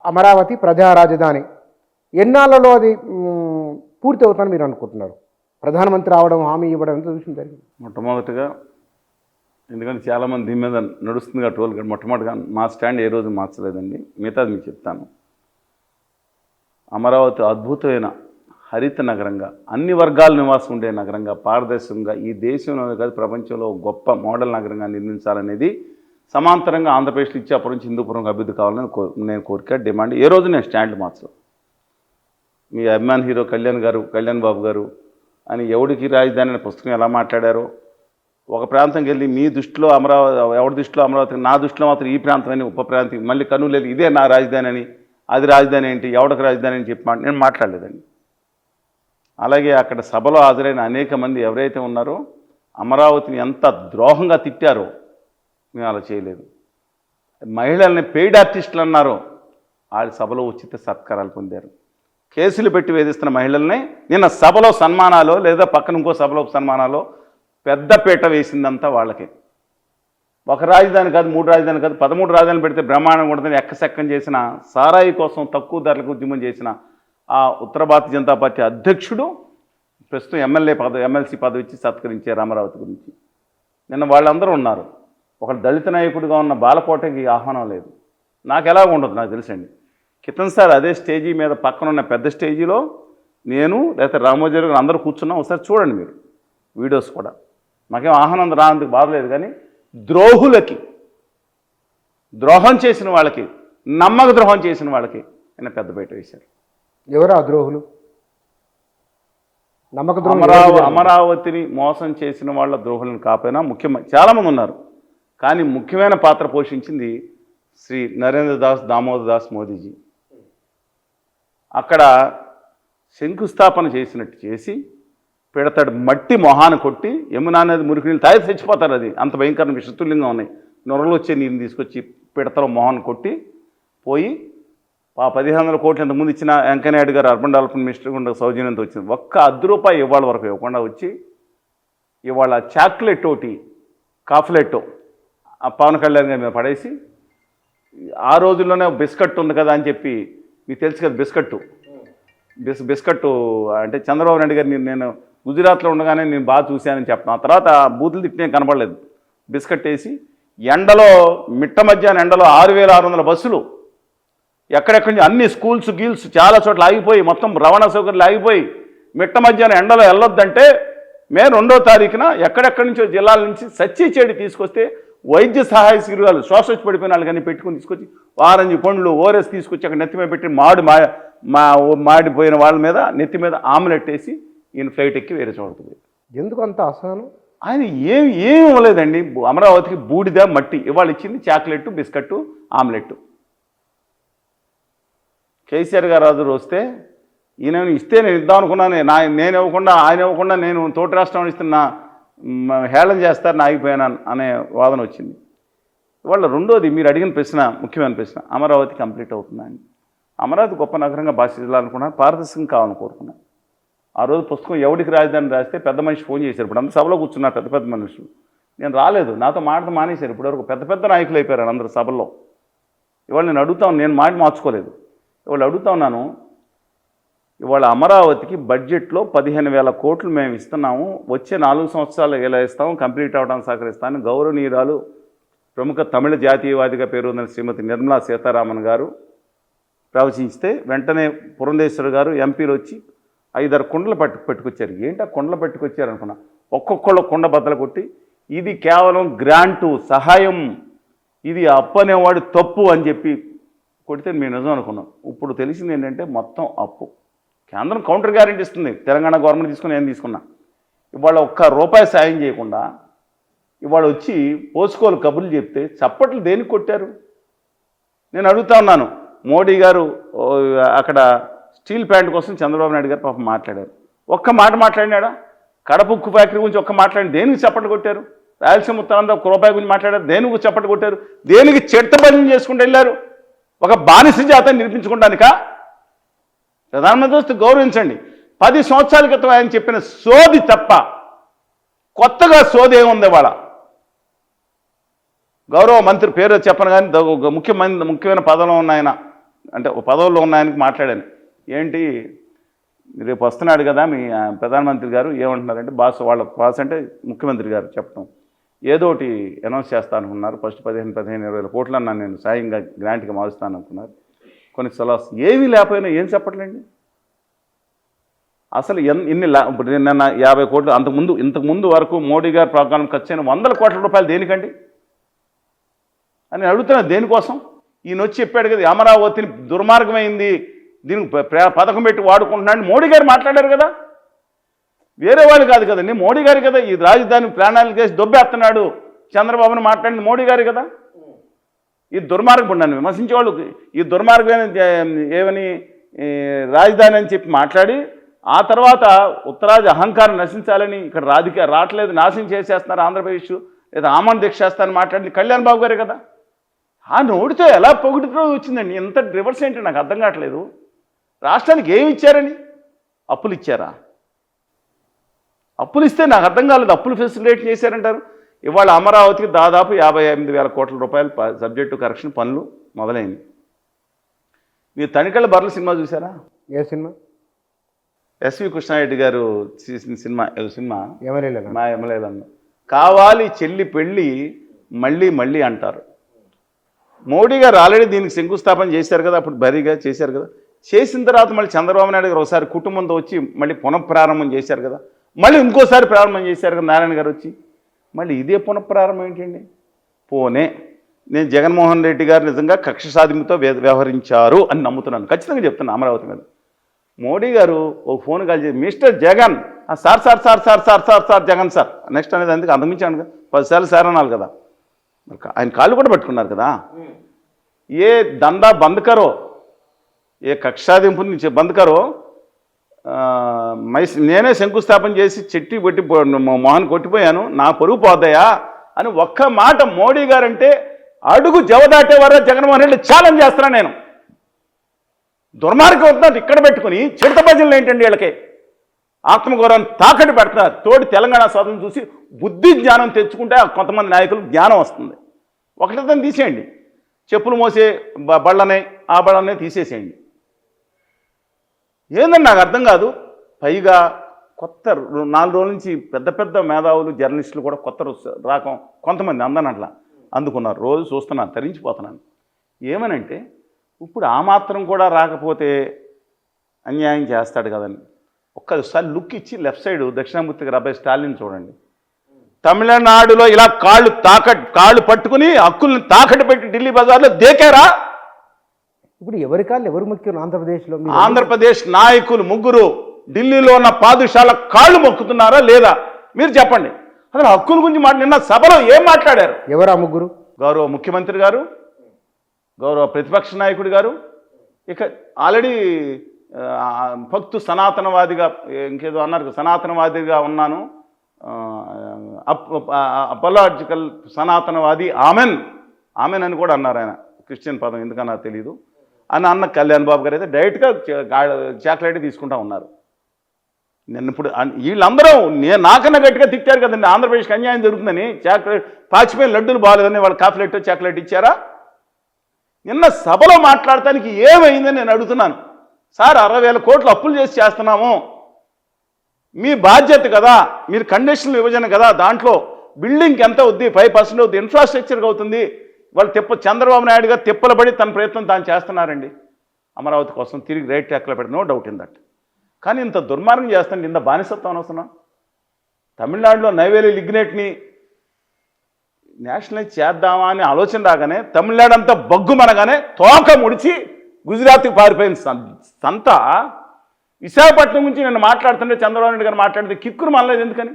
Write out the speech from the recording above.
అమరావతి ప్రజా రాజధాని ఎన్నాళ్ళలో అది పూర్తి అవుతుందని మీరు అనుకుంటున్నారు? ప్రధానమంత్రి రావడం, హామీ ఇవ్వడం ఎంత చూసిన జరిగింది? మొట్టమొదటిగా ఎందుకంటే చాలామంది దీని మీద నడుస్తుంది ట్రోల్ కానీ మొట్టమొదటిగా మా స్టాండ్ ఏ రోజు మార్చలేదండి. మిగతాది మీకు చెప్తాను. అమరావతి అద్భుతమైన హరిత నగరంగా, అన్ని వర్గాల నివాసం ఉండే నగరంగా, పారదర్శకంగా ఈ దేశంలోనే కాదు ప్రపంచంలో గొప్ప మోడల్ నగరంగా నిర్మించాలనేది సమాంతరంగా ఆంధ్రప్రదేశ్లో ఇచ్చి అప్పటి నుంచి హిందూపురం అభివృద్ధి కావాలని నేను కోరిక డిమాండ్. ఏ రోజు నేను స్టాండ్ మార్చలేదు. మీ అభిమాన్ హీరో కళ్యాణ్ బాబు గారు అని ఎవడికి రాజధాని అనే పుస్తకం ఎలా మాట్లాడారో, ఒక ప్రాంతంకి వెళ్ళి మీ దృష్టిలో అమరావతి, ఎవరి దృష్టిలో అమరావతి, నా దృష్టిలో మాత్రం ఈ ప్రాంతం అని ఉప ప్రాంతం, మళ్ళీ కర్నూలు వెళ్ళి ఇదే నా రాజధాని అని, అది రాజధాని ఏంటి, ఎవడికి రాజధాని అని చెప్పి నేను మాట్లాడలేదండి. అలాగే అక్కడ సభలో హాజరైన అనేక మంది ఎవరైతే ఉన్నారో అమరావతిని ఎంత ద్రోహంగా తిట్టారో మేము అలా చేయలేదు. మహిళల్ని పెయిడ్ ఆర్టిస్టులు అన్నారో వాళ్ళ సభలో ఉచిత సత్కారాలు పొందారు. కేసులు పెట్టి వేధిస్తున్న మహిళల్ని నిన్న సభలో సన్మానాలు లేదా పక్కన ఇంకో సభలో సన్మానాలు పెద్దపీట వేసిందంతా వాళ్ళకి. ఒక రాజధాని కాదు, 3 రాజధాని కాదు, 13 రాజధానులు పెడితే బ్రహ్మాండంగా ఉంటుందని ఎక్కసెక్కం చేసిన, సారాయి కోసం తక్కువ ధరలకు ఉద్యమం చేసిన ఆ ఉత్తర భారతీయ జనతా పార్టీ అధ్యక్షుడు ప్రస్తుతం ఎమ్మెల్సీ పదవి ఇచ్చి సత్కరించారు అమరావతి గురించి. నిన్న వాళ్ళందరూ ఉన్నారు. ఒక దళిత నాయకుడిగా ఉన్న బాలకోటకి ఆహ్వానం లేదు. నాకు ఎలా ఉండదు నాకు తెలుసండి. కితన్సారి అదే స్టేజీ మీద పక్కన ఉన్న పెద్ద స్టేజీలో నేను లేకపోతే రామోజీ గారు అందరూ కూర్చున్నాం. ఒకసారి చూడండి మీరు వీడియోస్ కూడా. మాకేం ఆహ్వానం రానందుకు బాధలేదు, కానీ ద్రోహులకి, ద్రోహం చేసిన వాళ్ళకి, నమ్మక ద్రోహం చేసిన వాళ్ళకి ఆయన పెద్ద బయట వేశారు. ఎవరు ఆ ద్రోహులు? నమ్మక అమరావతిని మోసం చేసిన వాళ్ళ ద్రోహులను కాకపోయినా ముఖ్యమైన చాలామంది ఉన్నారు, కానీ ముఖ్యమైన పాత్ర పోషించింది శ్రీ నరేంద్ర దాస్ దామోదర్ దాస్ మోదీజీ. అక్కడ శంకుస్థాపన చేసినట్టు చేసి పెడతాడు, మట్టి మొహాన కొట్టి యమునా నది మురికి నీళ్ళు తాగి చచ్చిపోతారు. అది అంత భయంకరమైన విషతుల్యంగా ఉన్నాయి. నొరలు వచ్చే నీళ్ళని తీసుకొచ్చి పిడతలో మొహాన కొట్టి పోయి 1500 కోట్లు ఇంతకుముందు ఇచ్చిన వెంకయ్యనాయుడు గారు అర్బన్ డెవలప్మెంట్ మినిస్టర్ గుండా సౌజన్యంతో వచ్చింది. ఒక్క ₹10 ఇవాళ వరకు ఇవ్వకుండా వచ్చి ఇవాళ చాక్లెట్ ఒకటి కాఫ్లెట్ ఆ పవన్ కళ్యాణ్ గారి మీద పడేసి, ఆ రోజుల్లోనే బిస్కట్ ఉంది కదా అని చెప్పి, మీకు తెలుసు కదా బిస్కట్టు అంటే చంద్రబాబు నాయుడు గారు నేను గుజరాత్లో ఉండగానే నేను బాగా చూశానని చెప్పాను. ఆ తర్వాత బూతులు తిట్టినే కనపడలేదు. బిస్కట్ వేసి ఎండలో మిట్ట మధ్యాహ్నం ఎండలో 6600 బస్సులు ఎక్కడెక్కడి నుంచి అన్ని స్కూల్స్ గీల్స్ చాలా చోట్ల ఆగిపోయి, మొత్తం రవాణా సౌకర్యాలు ఆగిపోయి మిట్ట మధ్యాహ్నం ఎండలో వెళ్ళొద్దంటే మే 2వ తారీఖున ఎక్కడెక్కడి నుంచో జిల్లాల నుంచి సచ్చి చెడి తీసుకొస్తే వైద్య సహాయ శిబిరాలు శ్వాస పడిపోయిన వాళ్ళు కానీ పెట్టుకుని తీసుకొచ్చి ఆరెంజ్ పండ్లు ఓరెస్ తీసుకొచ్చి అక్కడ నెత్తి మీద పెట్టి మాడిపోయిన వాళ్ళ మీద నెత్తి మీద ఆమ్లెట్ వేసి ఈయన ఫ్లైట్ ఎక్కి వేరే చూడుతుంది. ఎందుకు అంత అసహనం? ఆయన ఏమి ఇవ్వలేదండి. అమరావతికి బూడిద మట్టి ఇవాళ ఇచ్చింది చాక్లెట్, బిస్కట్టు, ఆమ్లెట్. కేసీఆర్ గారు రాజు వస్తే ఈయన ఇస్తే నేను ఇద్దాం అనుకున్నాను, నేను ఇవ్వకుండా ఆయన ఇవ్వకుండా నేను తోటి రాష్ట్రం ఇస్తున్నా హేళన చేస్తారని ఆగిపోయాను అనే వాదన వచ్చింది. ఇవాళ రెండోది మీరు అడిగిన ప్రశ్న, ముఖ్యమైన ప్రశ్న, అమరావతి కంప్లీట్ అవుతుందండి. అమరావతి గొప్ప నగరంగా భాషించాలనుకున్నాను, పారదర్శకం కావాలని కోరుకున్నాను. ఆ రోజు పుస్తకం ఎవడికి రాజధాని రాస్తే పెద్ద మనిషి ఫోన్ చేశారు. ఇప్పుడు అందరూ సభలో కూర్చున్నారు పెద్ద మనుషులు. నేను రాలేదు, నాతో మాటలు మానేశారు. ఇప్పటివరకు పెద్ద నాయకులు అయిపోయారు అందరూ సభల్లో. ఇవాళ నేను అడుగుతాను, నేను మాట మార్చుకోలేదు. ఇవాళ అడుగుతా ఉన్నాను, ఇవాళ అమరావతికి బడ్జెట్లో 15,000 కోట్లు మేము ఇస్తున్నాము, వచ్చే 4 సంవత్సరాలు ఎలా ఇస్తాము, కంప్లీట్ అవ్వడానికి సహకరిస్తాను గౌరవనీయురాలు ప్రముఖ తమిళ జాతీయవాదిగా పేరు ఉన్న శ్రీమతి నిర్మలా సీతారామన్ గారు ప్రవచించితే వెంటనే పురంధేశ్వర్ గారు ఎంపీలు వచ్చి 5-6 కుండలు పెట్టుకొచ్చారు. ఏంటి ఆ కుండలు పెట్టుకొచ్చారు అనుకున్నా. ఒక్కొక్కళ్ళు కుండ బద్దలు కొట్టి ఇది కేవలం గ్రాంటు, సహాయం, ఇది అప్పు అనేవాడు తప్పు అని చెప్పి కొడితే మేము నిజం అనుకున్నాం. ఇప్పుడు తెలిసింది ఏంటంటే మొత్తం అప్పు. కేంద్రం కౌంటర్ గ్యారెంటీ ఇస్తుంది, తెలంగాణ గవర్నమెంట్ తీసుకుని ఏం తీసుకున్నా. ఇవాళ ₹1 సాయం చేయకుండా ఇవాళ వచ్చి పోసుకోలు కబుర్లు చెప్తే చప్పట్లు దేనికి కొట్టారు? నేను అడుగుతా ఉన్నాను. మోడీ గారు అక్కడ స్టీల్ ప్లాంట్ కోసం చంద్రబాబు నాయుడు గారు పాపం మాట్లాడారు. ఒక్క మాట మాట్లాడినాడా? కడప ఉక్కు ఫ్యాక్టరీ గురించి ఒక్క మాట్లాడి దేనికి చప్పట్లు కొట్టారు? రాయలసీమ ఉత్తరాంధ్ర ₹1 గురించి మాట్లాడారు, దేనికి చప్పట్లు కొట్టారు? దేనికి చెట్టబలం చేసుకుంటూ వెళ్ళారు? ఒక బానిస జాతని నిర్మించుకోవడానికా? ప్రధానమంత్రి వస్తే గౌరవించండి. 10 సంవత్సరాల క్రితం ఆయన చెప్పిన సోది తప్ప కొత్తగా సోది ఏముంది? వాళ్ళ గౌరవ మంత్రి పేరు చెప్పను కానీ ముఖ్యమైన పదవిలో ఉన్న ఆయన అంటే పదవుల్లో ఉన్న ఆయనకి మాట్లాడాను, ఏంటి రేపు వస్తున్నాడు కదా మీ ప్రధానమంత్రి గారు, ఏమంటున్నారంటే వాళ్ళ బాస్ అంటే ముఖ్యమంత్రి గారు చెప్పడం, ఏదో ఒకటి అనౌన్స్ చేస్తాను అనుకున్నారు, ఫస్ట్ 15-20 కోట్లు అన్నా నేను సాయంగా గ్రాంట్గా మారుస్తాను అనుకున్నారు, కొన్ని సలహాస్ ఏమీ లేకపోయినా ఏం చెప్పట్లేండి. అసలు ఇప్పుడు నిన్న 50 కోట్లు, ఇంతకుముందు వరకు మోడీ గారు ప్రోగ్రాం ఖర్చు అయిన 100 కోట్ల రూపాయలు దేనికండి అని అడుగుతున్నా. దేనికోసం? ఈయన వచ్చి చెప్పాడు కదా అమరావతిని దుర్మార్గమైంది, దీనికి పథకం పెట్టి వాడుకుంటున్నాడు, మోడీ గారు మాట్లాడారు కదా, వేరే వాళ్ళు కాదు కదండి, మోడీ గారు కదా ఈ రాజధాని ప్రణాళిక చేసి దొబ్బేస్తున్నాడు చంద్రబాబుని మాట్లాడింది మోడీ గారు కదా. ఈ దుర్మార్గం నన్ను విమర్శించే వాళ్ళు ఈ దుర్మార్గమైన ఏమని రాజధాని అని చెప్పి మాట్లాడి, ఆ తర్వాత ఉత్తరాది అహంకారం నశించాలని ఇక్కడ రావట్లేదు, నాశనం చేసేస్తున్నారు ఆంధ్రప్రదేశ్, లేదా ఆమరణ దీక్ష చేస్తారని మాట్లాడింది కళ్యాణ్ బాబు గారే కదా. ఆ నోటితో ఎలా పొగుడుతూ వచ్చిందండి, ఎంత రివర్స్ ఏంటి నాకు అర్థం కావట్లేదు. రాష్ట్రానికి ఏమి ఇచ్చారని? అప్పులు ఇచ్చారా? అప్పులు ఇస్తే నాకు అర్థం కాలేదు, అప్పులు ఫెసిలిటేట్ చేశారంటారు. ఇవాళ అమరావతికి దాదాపు 58,000 కోట్ల రూపాయలు సబ్జెక్టు కరెక్షన్ పనులు మొదలైంది. మీరు తనికెళ్ళ బర్ల సినిమా చూసారా? ఏ సినిమా? ఎస్వి కృష్ణారెడ్డి గారు చేసిన సినిమా మా ఎమ్మెల్యేలన్న కావాలి చెల్లి పెళ్ళి మళ్ళీ మళ్ళీ అంటారు. మోడీ గారు ఆల్రెడీ దీనికి శంకుస్థాపన చేశారు కదా, అప్పుడు భారీగా చేశారు కదా. చేసిన తర్వాత మళ్ళీ చంద్రబాబు నాయుడు గారు ఒకసారి కుటుంబంతో వచ్చి మళ్ళీ పునఃప్రారంభం చేశారు కదా, మళ్ళీ ఇంకోసారి ప్రారంభం చేశారు కదా నారాయణ గారు వచ్చి, మళ్ళీ ఇదే పునఃప్రారంభం ఏంటండి? పోనే నేను జగన్మోహన్ రెడ్డి గారు నిజంగా కక్ష సాధింపుతో వ్యవహరించారు అని నమ్ముతున్నాను, ఖచ్చితంగా చెప్తున్నాను. అమరావతి మీద మోడీ గారు ఒక ఫోన్ కాల్ చేసి mister Jagan sir sir sir sir sir sir sir Jagan sir next అనేది అందుకు అంతమించాను కదా, 10 సార్లు సార్ అనాలి కదా. ఆయన కాళ్ళు కూడా పట్టుకున్నారు కదా. ఏ దందా బంద్ కరో, ఏ కక్షాదింపు నుంచి బంద్ కరో, నేనే శంకుస్థాపన చేసి చెట్టి కొట్టి మోహన్ కొట్టిపోయాను, నా పొరుగు పోద్దయా అని ఒక్క మాట మోడీ గారంటే అడుగు జవదాటే వరకు జగన్మోహన్ రెడ్డి ఛాలెంజ్ చేస్తున్నాను నేను. దుర్మార్గం అవుతున్నది ఇక్కడ పెట్టుకుని చిడత భజనలు ఏంటండి వీళ్ళకి, ఆత్మగౌరవాన్ని తాకట్టు పెడుతున్నారు. తోటి తెలంగాణ స్వాతంత్రం చూసి బుద్ధి జ్ఞానం తెచ్చుకుంటే కొంతమంది నాయకులు జ్ఞానం వస్తుంది. ఒకటితో తీసేయండి, చెప్పులు మోసే బళ్ళనే ఆ బళ్ళనే తీసేసేయండి. ఏందని నాకు అర్థం కాదు. పైగా కొత్త 4 రోజుల నుంచి పెద్ద పెద్ద మేధావులు జర్నలిస్టులు కూడా కొత్త రాకం కొంతమంది అందనట్లా అందుకున్నారు. రోజు చూస్తున్నాను, తరించిపోతున్నాను. ఏమనంటే ఇప్పుడు ఆ మాత్రం కూడా రాకపోతే అన్యాయం చేస్తాడు కదండి. ఒక్కసారి లుక్ ఇచ్చి లెఫ్ట్ సైడ్ దక్షిణామూర్తి గారు అబ్బాయి స్టాలిన్ చూడండి. తమిళనాడులో ఇలా కాళ్ళు పట్టుకుని హక్కుల్ని తాకట్టు పెట్టి ఢిల్లీ బజార్లో దేకారా? ఇప్పుడు ఎవరి కాళ్ళు ఎవరు ముఖ్యం ఆంధ్రప్రదేశ్లో? ఆంధ్రప్రదేశ్ నాయకులు 3 ఢిల్లీలో ఉన్న పాదుషాల కాళ్ళు మొక్కుతున్నారా లేదా మీరు చెప్పండి. అసలు హక్కుల గురించి నిన్న సభలో ఏం మాట్లాడారు? ఎవరు ఆ 3? గౌరవ ముఖ్యమంత్రి గారు, గౌరవ ప్రతిపక్ష నాయకుడి గారు, ఇక ఆల్రెడీ భక్తు సనాతనవాదిగా ఇంకేదో అన్నారు, సనాతనవాదిగా ఉన్నాను, అపాలజికల్ సనాతనవాది ఆమెన్ అని కూడా అన్నారు. ఆయన క్రిస్టియన్ పదం ఎందుకన్నా తెలియదు అని అన్న కళ్యాణ్ బాబు గారు అయితే డైరెక్ట్గా చాక్లెట్ తీసుకుంటా ఉన్నారు. నిన్న ఇప్పుడు వీళ్ళందరూ నాకన్నా గట్టిగా తిట్టారు కదండి, ఆంధ్రప్రదేశ్కి అన్యాయం జరుగుతుందని. చాక్లెట్ పాచిపోయిన లడ్డూలు బాగాలేదని వాళ్ళు కాఫ్లెట్ చాక్లెట్ ఇచ్చారా? నిన్న సభలో మాట్లాడటానికి ఏమైందని నేను అడుగుతున్నాను. సార్ 60,000 కోట్లు అప్పులు చేసి చేస్తున్నాము, మీ బాధ్యత కదా, మీరు కండిషనల్ విభజన కదా, దాంట్లో బిల్డింగ్కి ఎంత అవుద్ది, 5% అవుద్ది, ఇన్ఫ్రాస్ట్రక్చర్గా అవుతుంది. వాళ్ళు చంద్రబాబు నాయుడు గారు తిప్పలు పడి తన ప్రయత్నం తాను చేస్తున్నారండి అమరావతి కోసం, తిరిగి రైట్ ట్రాక్లో పెట్టి, నో డౌట్ ఇన్ దట్. కానీ ఇంత దుర్మార్గం చేస్తాను, ఇంత బానిసత్వం అనవసరం. తమిళనాడులో నైవేలి లిగ్నెట్ని నేషనలైజ్ చేద్దామా అని ఆలోచన రాగానే తమిళనాడు అంతా బగ్గుమనగానే తోక ముడిచి గుజరాత్కి పారిపోయింది సంత. విశాఖపట్నం గురించి నేను మాట్లాడుతుంటే చంద్రబాబు నాయుడు గారు మాట్లాడితే కిక్కురు మనలేదు ఎందుకని?